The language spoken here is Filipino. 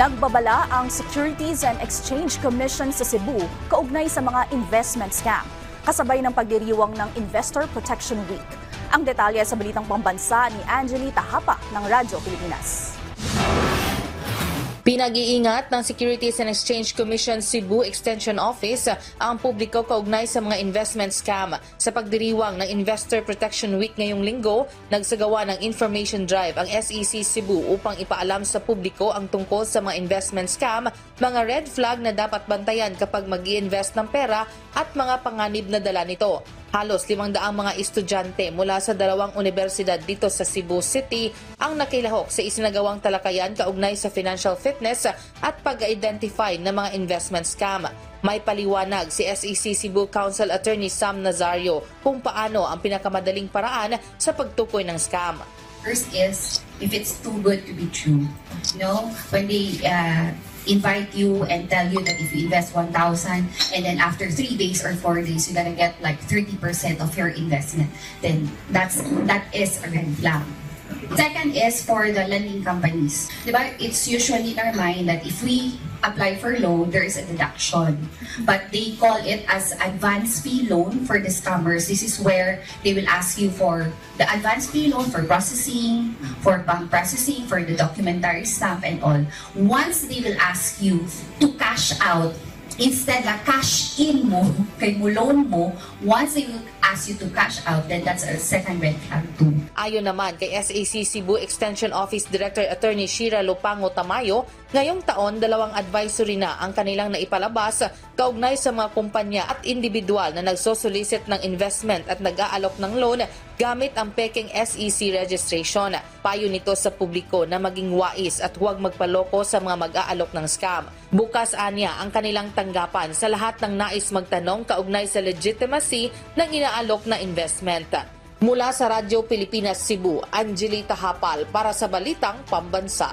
Nagbabala ang Securities and Exchange Commission sa Cebu kaugnay sa mga investment scam, kasabay ng pagdiriwang ng Investor Protection Week. Ang detalye sa balitang pambansa ni Angeli Tahapa ng Radyo Pilipinas. Pinag-iingat ng Securities and Exchange Commission Cebu Extension Office ang publiko kaugnay sa mga investment scam. Sa pagdiriwang ng Investor Protection Week ngayong linggo, nagsagawa ng information drive ang SEC Cebu upang ipaalam sa publiko ang tungkol sa mga investment scam, mga red flag na dapat bantayan kapag mag-i-invest ng pera at mga panganib na dala nito. Halos 500 mga estudyante mula sa 2 universidad dito sa Cebu City ang nakilahok sa isinagawang talakayan kaugnay sa financial fitness at pag-identify ng mga investment scam. May paliwanag si SEC Cebu Council Attorney Sam Nazario kung paano ang pinakamadaling paraan sa pagtukoy ng scam. First is, if it's too good to be true. When they invite you and tell you that if you invest 1,000 and then after 3 days or 4 days you're gonna get like 30% of your investment, then that is a red flag. Second is for the lending companies. Diba? It's usually in our mind that if we apply for loan, there is a deduction. But they call it as advance fee loan for the scammers. This is where they will ask you for the advance fee loan for processing, for bank processing, for the documentary staff and all. Once they will ask you to cash out, instead na cash in mo, kay mo loan mo, once they will ask you to cash out, then that's a second red flag too. Ayon naman kay SEC Cebu Extension Office Director Attorney Shira Lopango Tamayo, ngayong taon 2 advisory na ang kanilang naipalabas kaugnay sa mga kumpanya at individual na nagsosolicit ng investment at nag-aalok ng loan gamit ang peking SEC registration. Payo nito sa publiko na maging wais at huwag magpaloko sa mga mag-aalok ng scam. Bukas anya ang kanilang tanggapan sa lahat ng nais magtanong kaugnay sa legitimacy ng inaalok na investment. Mula sa Radyo Pilipinas Cebu, Angeli Tahapal para sa Balitang Pambansa.